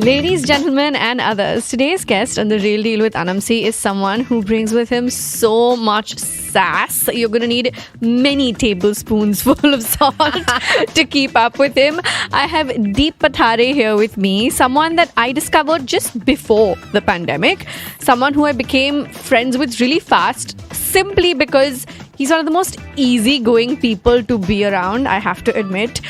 Ladies, gentlemen, and others, today's guest on The Real Deal with Aanam C is someone who brings with him so much sass. You're going to need many tablespoons full of salt to keep up with him. I have Deep Pathare here with me, someone that I discovered just before the pandemic, someone who I became friends with really fast simply because he's one of the most easygoing people to be around, I have to admit.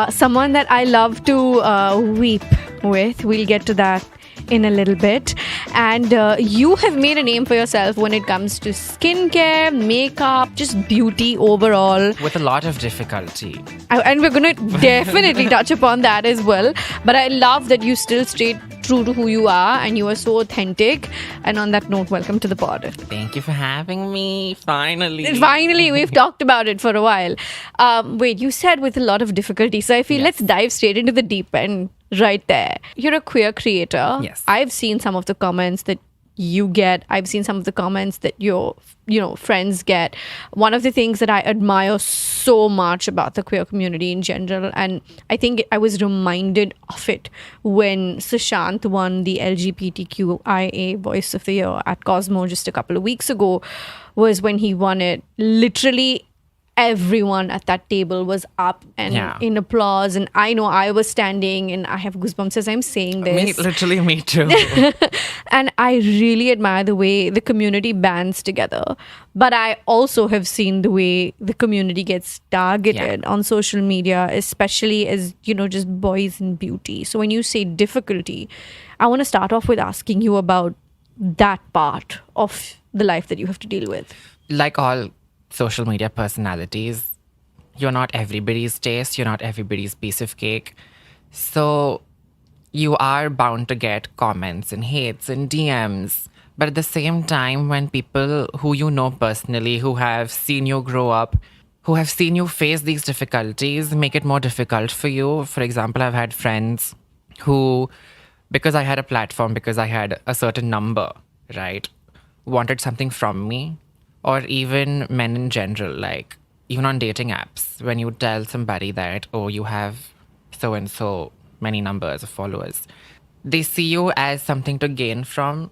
Someone that I love to weep with. We'll get to that in a little bit. And you have made a name for yourself when it comes to skincare, makeup, just beauty overall. With a lot of difficulty. And we're going to definitely touch upon that as well. But I love that you still stayed true to who you are and you are so authentic. And on that note, welcome to the pod. Thank you for having me. Finally. Finally, we've talked about it for a while. Wait, you said with a lot of difficulty. So I feel let's dive straight into the deep end right there. You're a queer creator. Yes. I've seen some of the comments that you get. I've seen some of the comments that your friends get. One of the things that I admire so much about the queer community in general, and I think I was reminded of it when Sushant won the LGBTQIA Voice of the Year at Cosmo just a couple of weeks ago, was when he won it. Literally everyone at that table was up and in applause, and I know I was standing and I have goosebumps as I'm saying this. Me too. And I really admire the way the community bands together, but I also have seen the way the community gets targeted on social media, especially as just boys in beauty. So when you say difficulty, I want to start off with asking you about that part of the life that you have to deal with. Like all social media personalities, you're not everybody's taste, you're not everybody's piece of cake. So you are bound to get comments and hates and DMs. But at the same time, when people who you know personally, who have seen you grow up, who have seen you face these difficulties, make it more difficult for you. For example, I've had friends who, because I had a platform, because I had a certain number, right, wanted something from me. Or even men in general, like even on dating apps, when you tell somebody that, oh, you have so-and-so many numbers of followers, they see you as something to gain from.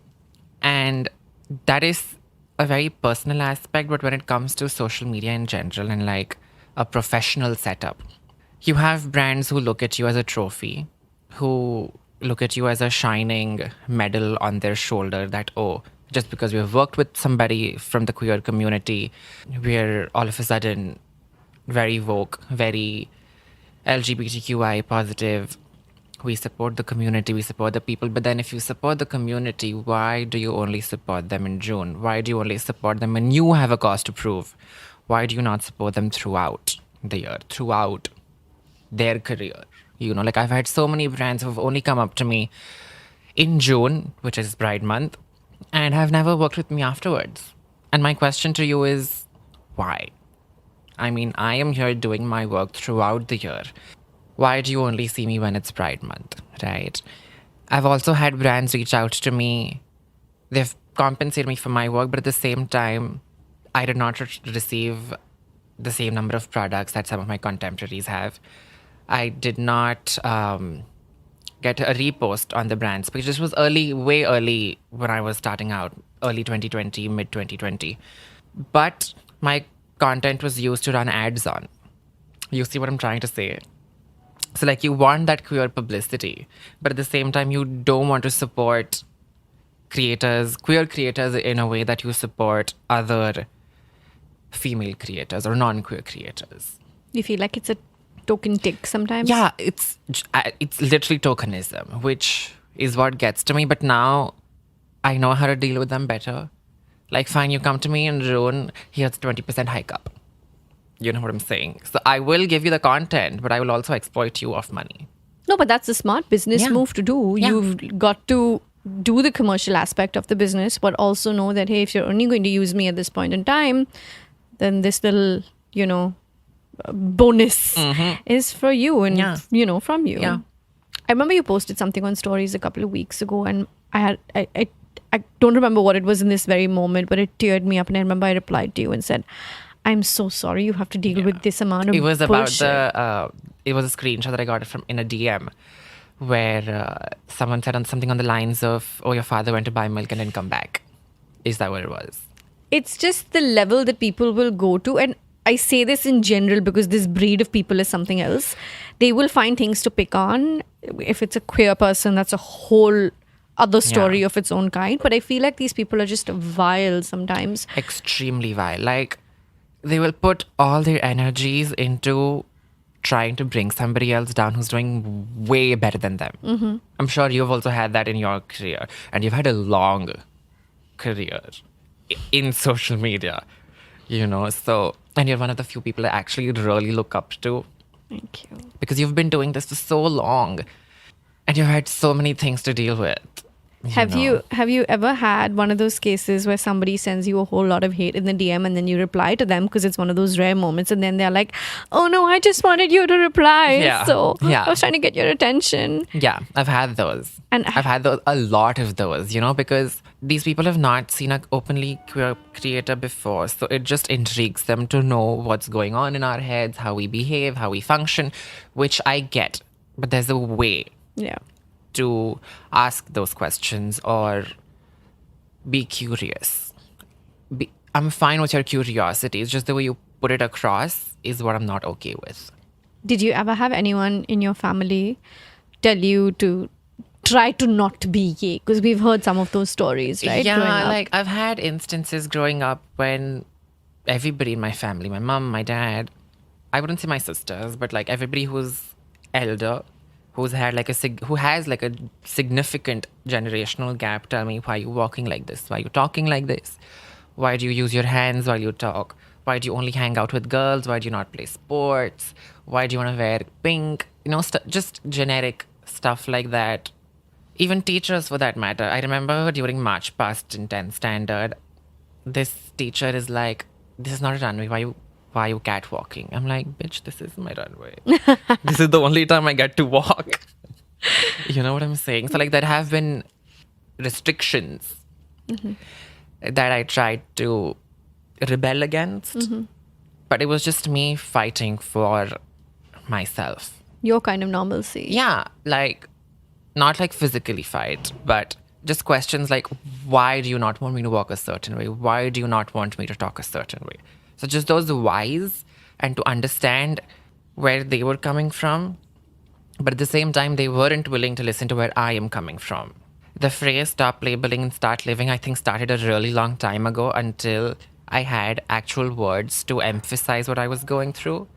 And that is a very personal aspect. But when it comes to social media in general and like a professional setup, you have brands who look at you as a trophy, who look at you as a shining medal on their shoulder that, oh, just because we've worked with somebody from the queer community, we're all of a sudden very woke, very LGBTQI positive. We support the community, we support the people. But then if you support the community, why do you only support them in June? Why do you only support them when you have a cause to prove? Why do you not support them throughout the year, throughout their career? Like I've had so many brands who've only come up to me in June, which is Pride Month, and have never worked with me afterwards. And my question to you is, why? I mean, I am here doing my work throughout the year. Why do you only see me when it's Pride Month, right? I've also had brands reach out to me. They've compensated me for my work, but at the same time, I did not receive the same number of products that some of my contemporaries have. I did not get a repost on the brand's page. This was way early when I was starting out, early 2020, mid 2020. But my content was used to run ads on. You see what I'm trying to say? So like you want that queer publicity, but at the same time, you don't want to support queer creators in a way that you support other female creators or non-queer creators. You feel like it's a token tick sometimes? Yeah, it's literally tokenism, which is what gets to me. But now I know how to deal with them better. Like, fine, you come to me in June, here's a 20% hike up. You know what I'm saying? So I will give you the content, but I will also exploit you of money. No, but that's a smart business move to do. Yeah. You've got to do the commercial aspect of the business, but also know that, hey, if you're only going to use me at this point in time, then this little, bonus is for you and, from you. Yeah. I remember you posted something on stories a couple of weeks ago, and I don't remember what it was in this very moment, but it teared me up. And I remember I replied to you and said, I'm so sorry you have to deal with this amount of It was bullshit. about it was a screenshot that I got from in a DM where someone said something on the lines of, "Oh, your father went to buy milk and didn't come back." Is that what it was? It's just the level that people will go to. And I say this in general because this breed of people is something else. They will find things to pick on. If it's a queer person, that's a whole other story Yeah. of its own kind. But I feel like these people are just vile sometimes. Extremely vile. Like, they will put all their energies into trying to bring somebody else down who's doing way better than them. Mm-hmm. I'm sure you've also had that in your career, and you've had a long career in social media, so, and you're one of the few people I actually really look up to Thank you. because you've been doing this for so long and you've had so many things to deal with. Have you ever had one of those cases where somebody sends you a whole lot of hate in the DM and then you reply to them because it's one of those rare moments, and then they're like, "Oh no, I just wanted you to reply." Yeah. So Yeah. I was trying to get your attention. Yeah, I've had those. And I've had a lot of those, because these people have not seen an openly queer creator before. So it just intrigues them to know what's going on in our heads, how we behave, how we function, which I get. But there's a way Yeah. to ask those questions or be curious. I'm fine with your curiosity. It's just the way you put it across is what I'm not okay with. Did you ever have anyone in your family tell you to try to not be gay? Because we've heard some of those stories, right? Yeah, growing up. like I've had instances growing up when everybody in my family, my mom, my dad, I wouldn't say my sisters, but like everybody who's elder, who has like a significant generational gap, tell me, why are you walking like this? Why are you talking like this? Why do you use your hands while you talk? Why do you only hang out with girls? Why do you not play sports? Why do you want to wear pink? Just generic stuff like that. Even teachers, for that matter. I remember during March past in 10th standard, this teacher is like, "This is not a runway. Why are you catwalking?" I'm like, "Bitch, this is my runway. This is the only time I get to walk." You know what I'm saying? So like there have been restrictions that I tried to rebel against. But it was just me fighting for myself. Your kind of normalcy. Yeah, like not like physically fight, but just questions like, why do you not want me to walk a certain way? Why do you not want me to talk a certain way? So just those whys, and to understand where they were coming from. But at the same time, they weren't willing to listen to where I am coming from. The phrase "stop labeling and start living," I think started a really long time ago until I had actual words to emphasize what I was going through.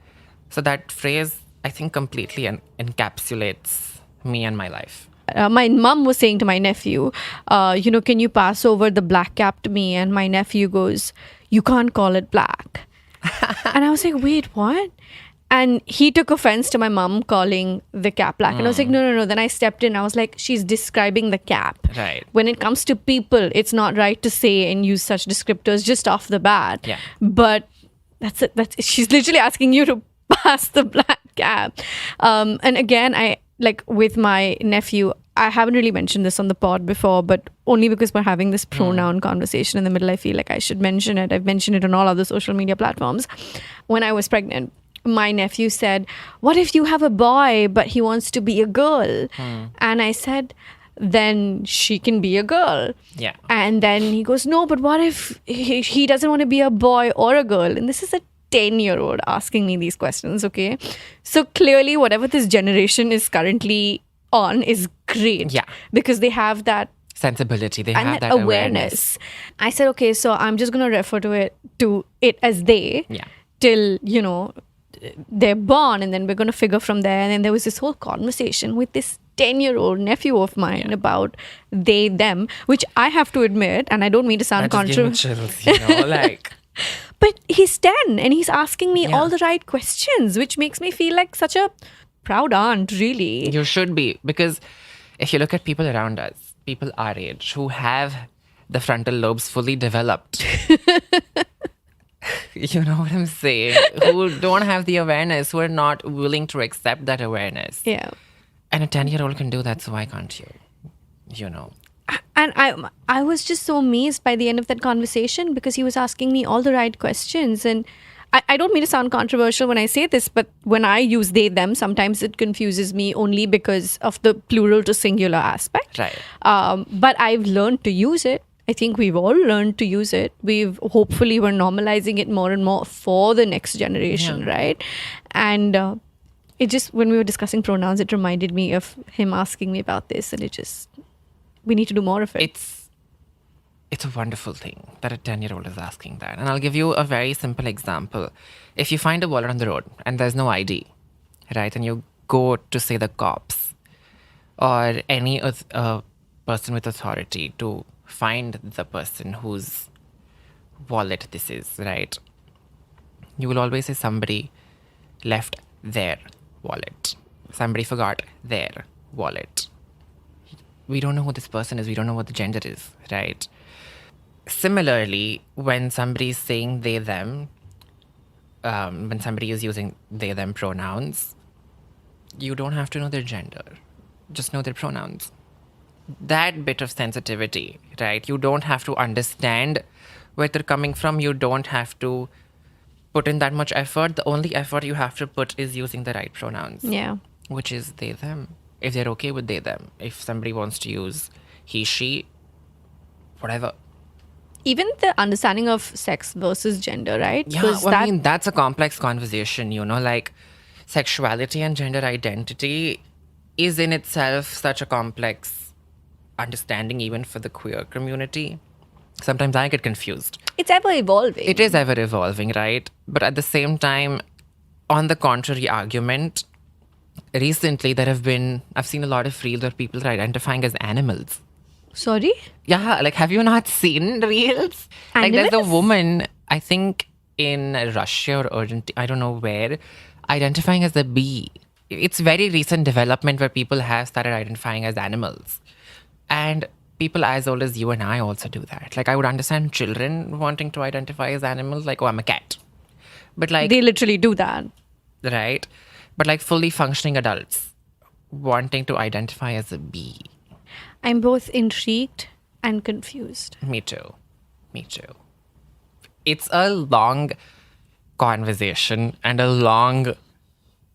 So that phrase, I think, completely encapsulates me and my life. My mom was saying to my nephew, can you pass over the black cap to me? And my nephew goes, "You can't call it black." And I was like, "Wait, what?" And he took offense to my mom calling the cap black. And I was like, no. Then I stepped in. I was like, she's describing the cap. Right. When it comes to people, it's not right to say and use such descriptors just off the bat. Yeah. But that's it. She's literally asking you to pass the black cap. And again, I like with my nephew, I haven't really mentioned this on the pod before, but only because we're having this pronoun conversation in the middle, I feel like I should mention it. I've mentioned it on all other social media platforms. When I was pregnant, my nephew said, "What if you have a boy, but he wants to be a girl?" And I said, "Then she can be a girl." Yeah. And then he goes, "No, but what if he doesn't want to be a boy or a girl?" And this is a 10-year-old asking me these questions, okay? So clearly, whatever this generation is currently on is great. Yeah. Because they have that Sensibility. They and have that that awareness. I said, okay, so I'm just going to refer to it as they Yeah. till, they're born, and then we're going to figure from there. And then there was this whole conversation with this 10-year-old nephew of mine about they, them, which I have to admit, and I don't mean to sound That just gave me controversial. chills, like... But he's 10 and he's asking me Yeah. all the right questions, which makes me feel like such a proud aunt, really. You should be, because if you look at people around us, people our age who have the frontal lobes fully developed, you know what I'm saying? Who don't have the awareness, who are not willing to accept that awareness. Yeah. And a 10-year-old can do that, so why can't you? And I was just so amazed by the end of that conversation because he was asking me all the right questions. And I don't mean to sound controversial when I say this, but when I use they, them, sometimes it confuses me only because of the plural to singular aspect. Right. But I've learned to use it. I think we've all learned to use it. Hopefully we're normalizing it more and more for the next generation, Yeah. right? And it just, when we were discussing pronouns, it reminded me of him asking me about this, and we need to do more of it. It's a wonderful thing that a 10-year-old is asking that. And I'll give you a very simple example. If you find a wallet on the road and there's no ID, right, and you go to, say, the cops or any person with authority to find the person whose wallet this is, right, you will always say somebody left their wallet. Somebody forgot their wallet. We don't know who this person is. We don't know what the gender is, right? Similarly, when somebody is saying they, them, when somebody is using they, them pronouns, you don't have to know their gender. Just know their pronouns. That bit of sensitivity, right? You don't have to understand where they're coming from. You don't have to put in that much effort. The only effort you have to put is using the right pronouns. Yeah. Which is they, them. If they're okay with they, them. If somebody wants to use he, she, whatever. Even the understanding of sex versus gender, right? Yeah, Because I mean, that's a complex conversation, like sexuality and gender identity is in itself such a complex understanding, even for the queer community. Sometimes I get confused. it's ever evolving. It is ever evolving, right? But at the same time, on the contrary argument, recently I've seen a lot of reels where people are identifying as animals. Sorry? Yeah, like, have you not seen reels? Like, there's a Animals? woman, I think in Russia or Argentina, I don't know where, identifying as a bee. It's very recent development where people have started identifying as animals. And people as old as you and I also do that. Like, I would understand children wanting to identify as animals, like, oh, I'm a cat. But like, They literally do that. right? But like fully functioning adults wanting to identify as a bee. I'm both intrigued and confused. Me too. Me too. It's a long conversation and a long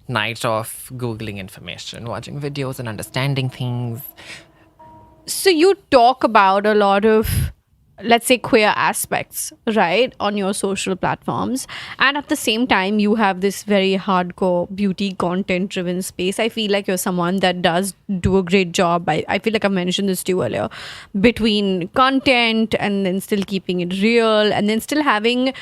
night of Googling information, watching videos and understanding things. So you talk about a lot of, let's say, queer aspects, right, on your social platforms. And at the same time, you have this very hardcore beauty content driven space. I feel like you're someone that does do a great job. I feel like I mentioned this to you earlier, between content and then still keeping it real and then still having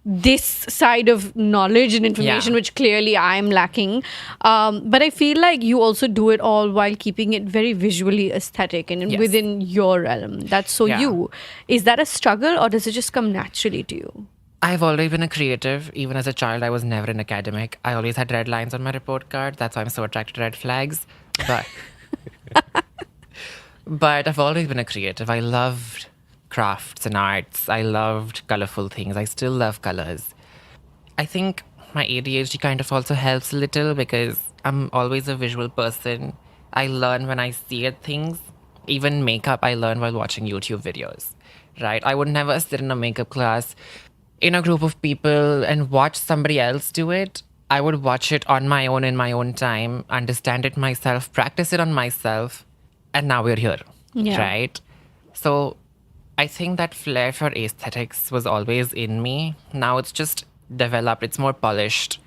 this side of knowledge and information, Yeah. which clearly I'm lacking. But I feel like you also do it all while keeping it very visually aesthetic and Yes. within your realm. That's so Yeah. you. Is that a struggle or does it just come naturally to you? I've always been a creative. Even as a child, I was never an academic. I always had red lines on my report card. That's why I'm so attracted to red flags. But but I've always been a creative. I loved crafts and arts. I loved colorful things. I still love colors. I think my ADHD kind of also helps a little because I'm always a visual person. I learn when I see it things. Even makeup, I learn while watching YouTube videos, right? I would never sit in a makeup class in a group of people and watch somebody else do it. I would watch it on my own in my own time, understand it myself, practice it on myself, and now we're here, Yeah. right? So I think that flair for aesthetics was always in me. Now it's just developed, it's more polished.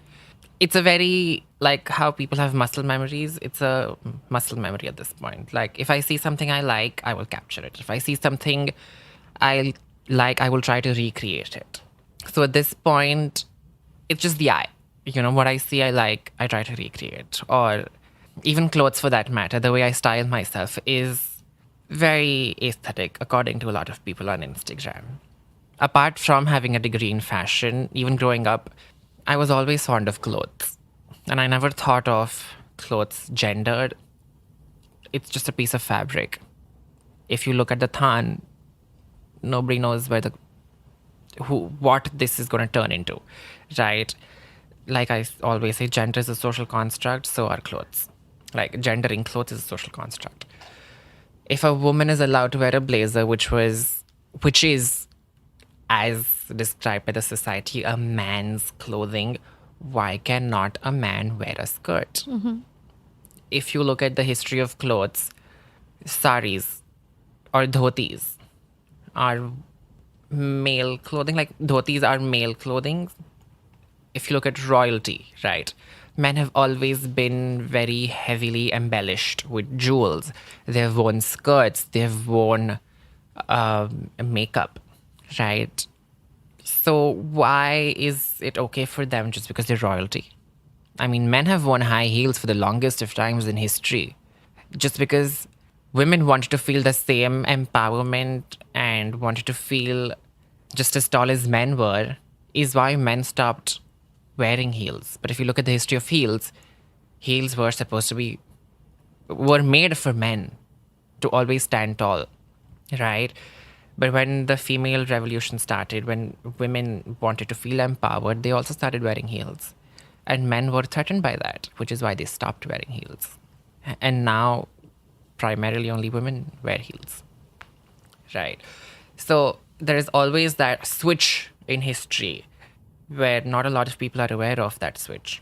It's a very, like how people have muscle memories, it's a muscle memory at this point. Like, if I see something I like, I will capture it. If I see something I like, I will try to recreate it. So at this point, it's just the eye. What I see I like, I try to recreate. Or even clothes for that matter, the way I style myself is very aesthetic according to a lot of people on Instagram. Apart from having a degree in fashion, even growing up, I was always fond of clothes. And I never thought of clothes gendered. It's just a piece of fabric. If you look at the thon, nobody knows what this is going to turn into, right? Like I always say, gender is a social construct, so are clothes. Like, gender in clothes is a social construct. If a woman is allowed to wear a blazer, which is as described by the society a man's clothing, why cannot a man wear a skirt? If you look at the history of clothes, saris or dhotis are male clothing, like dhotis are male clothing. If you look at royalty, right? Men have always been very heavily embellished with jewels. They've worn skirts, they've worn makeup, right? So why is it okay for them just because they're royalty? I mean, men have worn high heels for the longest of times in history. Just because women wanted to feel the same empowerment and wanted to feel just as tall as men were, is why men stopped wearing heels. But if you look at the history of heels, heels were supposed to be, were made for men to always stand tall, right? But when the female revolution started, when women wanted to feel empowered, they also started wearing heels. And men were threatened by that, which is why they stopped wearing heels. And now, primarily only women wear heels, right? So there is always that switch in history where not a lot of people are aware of that switch.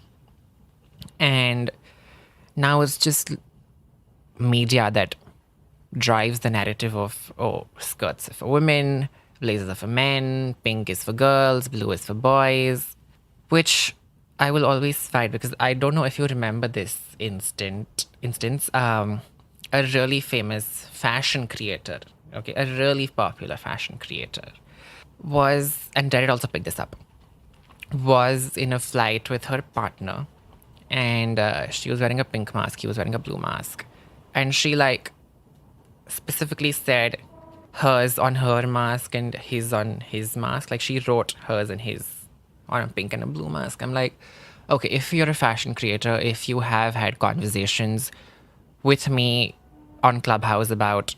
And now it's just media that drives the narrative of, oh, skirts are for women, blazers are for men, pink is for girls, blue is for boys, which I will always fight because I don't know if you remember this instance. A really famous fashion creator, okay, a really popular fashion creator was, and Jared also picked this up, was in a flight with her partner, and she was wearing a pink mask, he was wearing a blue mask, and she like specifically said hers on her mask and his on his mask. Like she wrote hers and his on a pink and a blue mask. I'm like, okay, if you're a fashion creator, if you have had conversations with me on Clubhouse about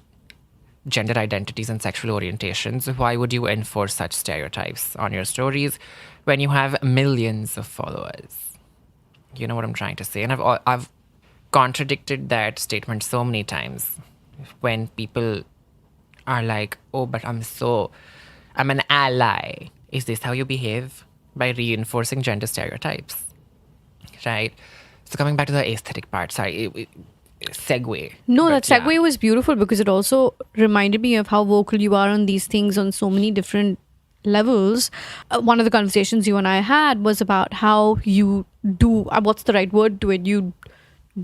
gender identities and sexual orientations, why would you enforce such stereotypes on your stories when you have millions of followers? You know what I'm trying to say? And I've contradicted that statement so many times when people are like, oh, but I'm an ally. Is this how you behave? By reinforcing gender stereotypes, right? So coming back to the aesthetic part, sorry, segue. No, But that segue yeah. was beautiful because it also reminded me of how vocal you are on these things on so many different levels. One of the conversations you and I had was about how you do, what's the right word to it? You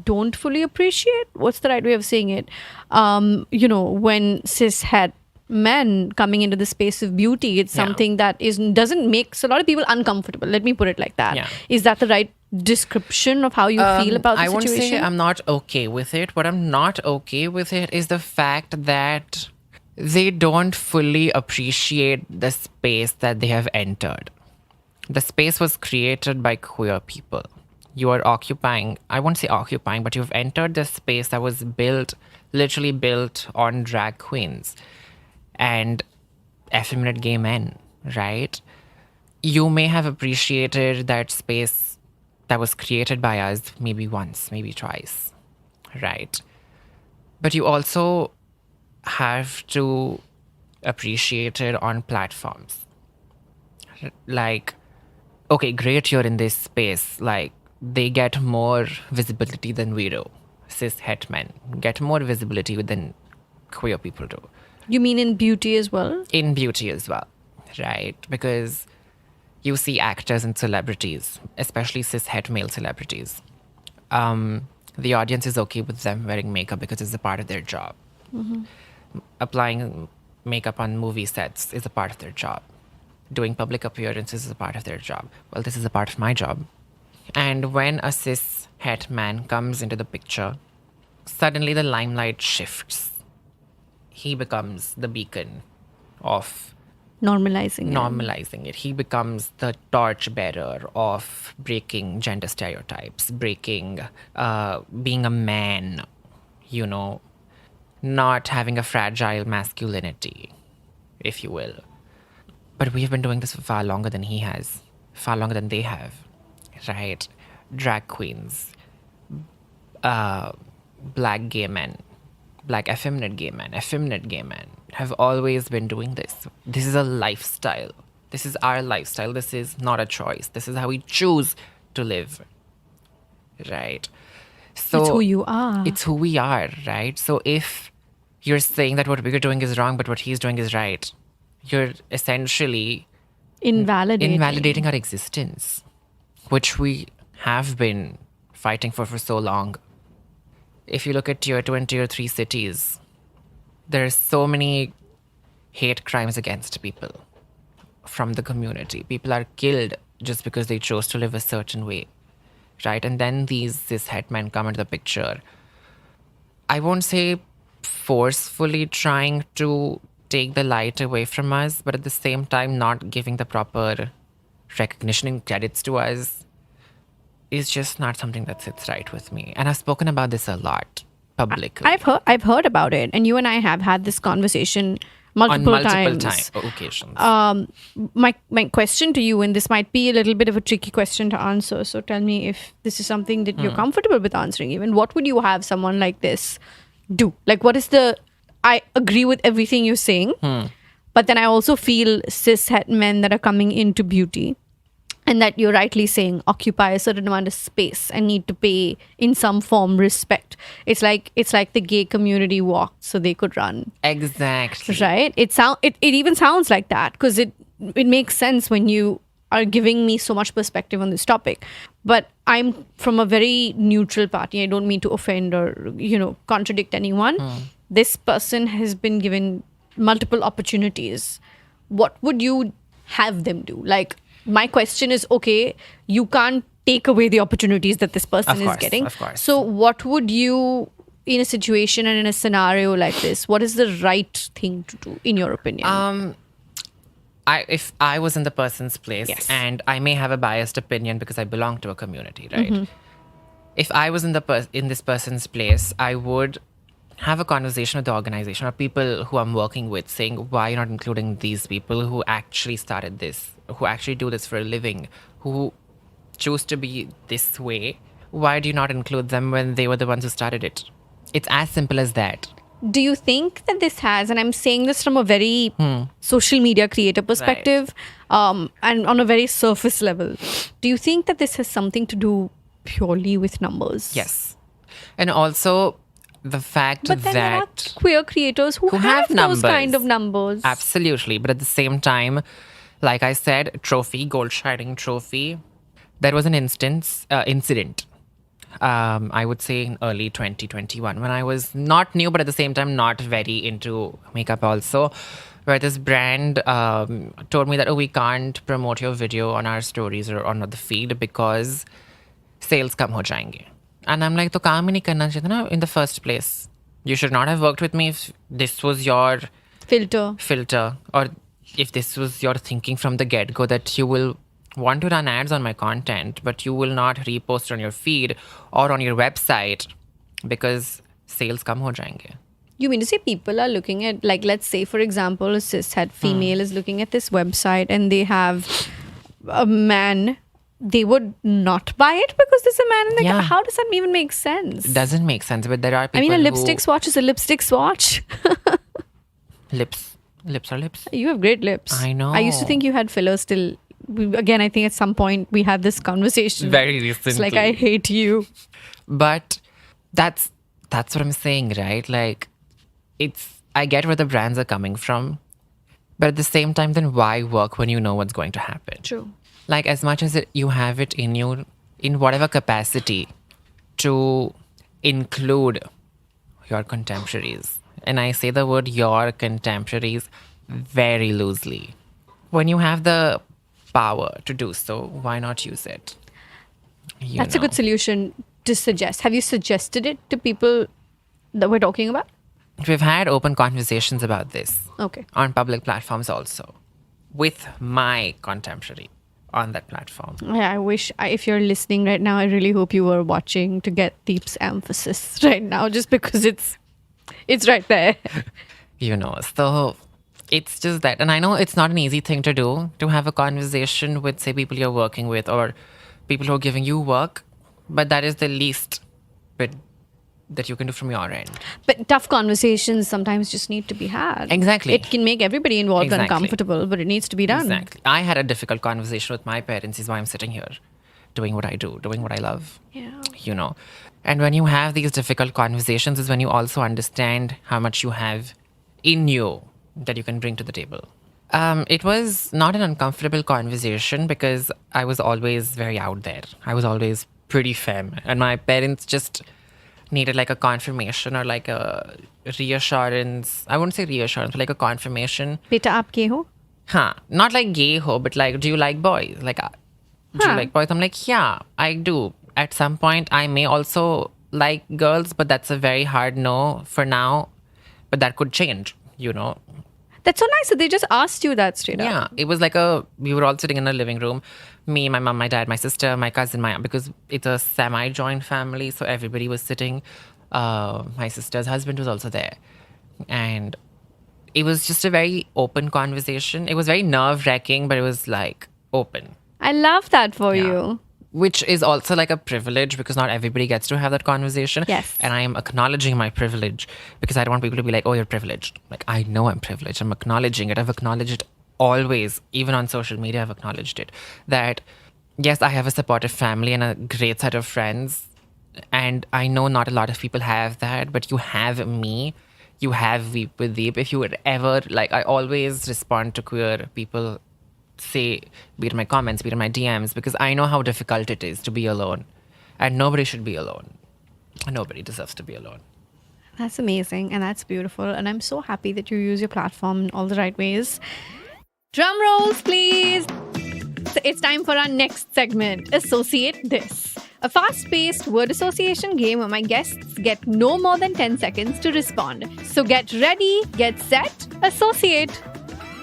don't fully appreciate? What's the right way of saying it? When cis het men coming into the space of beauty, it's Yeah. something that doesn't make a lot of people uncomfortable. Let me put it like that. Yeah. Is that the right description of how you feel about the I won't situation? say I'm not okay with it. What I'm not okay with it is the fact that they don't fully appreciate the space that they have entered. The space was created by queer people. You are occupying, I won't say occupying, but you've entered the space that was literally built on drag queens and effeminate gay men, right? You may have appreciated that space that was created by us maybe once, maybe twice, right? But you also have to appreciate it on platforms. Like, okay, great, you're in this space. Like, they get more visibility than we do. Cis het men get more visibility than queer people do. You mean in beauty as well? In beauty as well, right? Because you see actors and celebrities, especially cis het male celebrities. The audience is okay with them wearing makeup because it's a part of their job. Applying makeup on movie sets is a part of their job. Doing public appearances is a part of their job. Well, this is a part of my job. And when a cis het man comes into the picture, suddenly the limelight shifts. He becomes the beacon of Normalizing it. He becomes the torchbearer of breaking gender stereotypes, breaking being a man, not having a fragile masculinity, if you will. But we've been doing this for far longer than he has, far longer than they have, right? Drag queens, black gay men, black effeminate gay men have always been doing this. This is a lifestyle. This is our lifestyle. This is not a choice. This is how we choose to live. Right. So It's who you are. It's who we are, right? So if you're saying that what we're doing is wrong, but what he's doing is right, you're essentially invalidating our existence, which we have been fighting for so long. If you look at tier 2 and tier 3 cities, there are so many hate crimes against people from the community. People are killed just because they chose to live a certain way, right? And then these cishet men come into the picture. I won't say forcefully trying to take the light away from us, but at the same time not giving the proper recognition and credits to us is just not something that sits right with me. And I've spoken about this a lot publicly. I've heard about it, and you and I have had this conversation multiple times. Occasions. My question to you, and this might be a little bit of a tricky question to answer, so tell me if this is something that you're comfortable with answering. Even what would you have someone like this do? Like, what is the? I agree with everything you're saying, but then I also feel cishet men that are coming into beauty, and that you're rightly saying occupy a certain amount of space and need to pay in some form respect. It's like the gay community walked so they could run. Exactly. Right? It even sounds like that, because it makes sense when you are giving me so much perspective on this topic. But I'm from a very neutral party. I don't mean to offend or contradict anyone. This person has been given multiple opportunities. What would you have them do? Like, my question is, okay, you can't take away the opportunities that this person is getting. Of course. So what would you, in a situation and in a scenario like this, what is the right thing to do, in your opinion? If I was in the person's place, Yes. and I may have a biased opinion because I belong to a community, right? If I was in this person's place, I would have a conversation with the organization or people who I'm working with, saying, why you're not including these people who actually started this, who actually do this for a living, who choose to be this way? Why do you not include them when they were the ones who started it? It's as simple as that. Do you think that this has, and I'm saying this from a very social media creator perspective, and on a very surface level, do you think that this has something to do purely with numbers? Yes. And also the fact But then there are that queer creators who have numbers. those kind of numbers. Absolutely. But at the same time, like I said, gold shining trophy, there was an incident, I would say in early 2021, when I was not new, but at the same time not very into makeup also, where this brand told me that, we can't promote your video on our stories or on the feed because sales kam ho jayenge. And I'm like, to kaam hi nahi karna chahiye na in the first place. You should not have worked with me if this was your filter, or if this was your thinking from the get-go, that you will want to run ads on my content, but you will not repost on your feed or on your website because sales kam ho jayenge. You mean to say people are looking at, like, let's say, for example, a cishet female is looking at this website and they have a man, they would not buy it because there's a man in the Yeah. How does that even make sense? It doesn't make sense, but there are people I mean, a lipstick swatch is a lipstick swatch. Lips are lips. You have great lips. I know. I used to think you had fillers till, again, I think at some point we had this conversation. Very recently. It's like, I hate you. But that's what I'm saying, right? Like, I get where the brands are coming from, but at the same time, then why work when you know what's going to happen? True. Like, as much as you have it in you, in whatever capacity, to include your contemporaries. And I say the word your contemporaries very loosely. When you have the power to do so, why not use it? That's a good solution to suggest. Have you suggested it to people that we're talking about? We've had open conversations about this. Okay. On public platforms also, with my contemporary on that platform. Yeah, I wish, if you're listening right now, I really hope you were watching to get Deep's emphasis right now, just because it's right there. So it's just that. And I know it's not an easy thing to do, to have a conversation with, say, people you're working with or people who are giving you work, but that is the least bit that you can do from your end. But tough conversations sometimes just need to be had. Exactly. It can make everybody involved Exactly. uncomfortable, but it needs to be done. Exactly. I had a difficult conversation with my parents, is why I'm sitting here doing what I do, doing what I love. Yeah. You know. And when you have these difficult conversations is when you also understand how much you have in you that you can bring to the table. It was not an uncomfortable conversation because I was always very out there. I was always pretty femme. And my parents just needed like a confirmation or like a reassurance. I wouldn't say reassurance, but like a confirmation. Beta, aap ke ho? Not like gay ho, but like, do you like boys? Like, do you like boys? I'm like, yeah, I do. At some point, I may also like girls, but that's a very hard no for now. But that could change, you know. That's so nice that they just asked you that straight up. Yeah, it was like we were all sitting in a living room. Me, my mom, my dad, my sister, my cousin, my aunt, because it's a semi-joint family. So everybody was sitting. My sister's husband was also there. And it was just a very open conversation. It was very nerve-wracking, but it was like open. I love that for you. Which is also like a privilege because not everybody gets to have that conversation. Yes. And I am acknowledging my privilege because I don't want people to be like, oh, you're privileged. Like, I know I'm privileged. I'm acknowledging it. I've acknowledged it always. Even on social media, I've acknowledged it. That, yes, I have a supportive family and a great set of friends. And I know not a lot of people have that, but you have me. You have Veep with Deep. If you would ever, like, I always respond to queer people say, be it in my comments, be it in my DMs, because I know how difficult it is to be alone. And nobody should be alone. Nobody deserves to be alone. That's amazing and that's beautiful. And I'm so happy that you use your platform in all the right ways. Drum rolls, please. So it's time for our next segment, Associate This. A fast-paced word association game where my guests get no more than 10 seconds to respond. So get ready, get set, associate.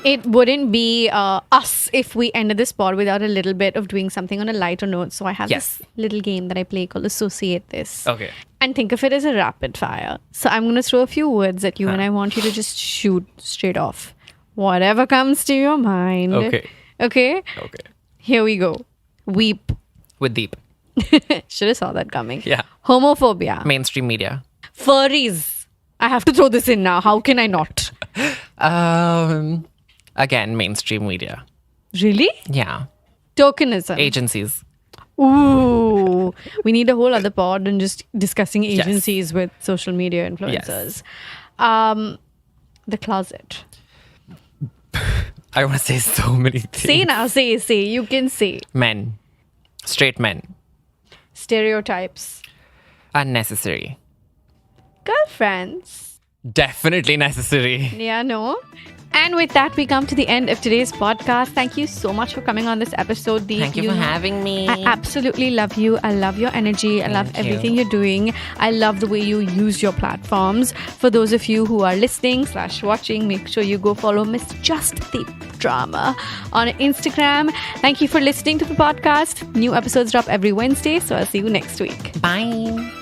It wouldn't be us if we ended this pod without a little bit of doing something on a lighter note. So I have this little game that I play called Associate This. Okay. And think of it as a rapid fire. So I'm going to throw a few words at you and I want you to just shoot straight off. Whatever comes to your mind. Okay. Okay? Okay. Here we go. Weep. With Deep. Should have saw that coming. Yeah. Homophobia. Mainstream media. Furries. I have to throw this in now. How can I not? Again, mainstream media. Really? Yeah. Tokenism. Agencies. Ooh. We need a whole other pod on just discussing agencies with social media influencers. Yes. The closet. I want to say so many things. Say now. Say. You can say. Men. Straight men. Stereotypes. Unnecessary. Girlfriends. Definitely necessary. Yeah, no. And with that, we come to the end of today's podcast. Thank you so much for coming on this episode, Deep. Thank you for having me. I absolutely love you. I love your energy. I love everything you're doing. I love the way you use your platforms. For those of you who are listening / watching, make sure you go follow Miss Just Deep Drama on Instagram. Thank you for listening to the podcast. New episodes drop every Wednesday, so I'll see you next week. Bye.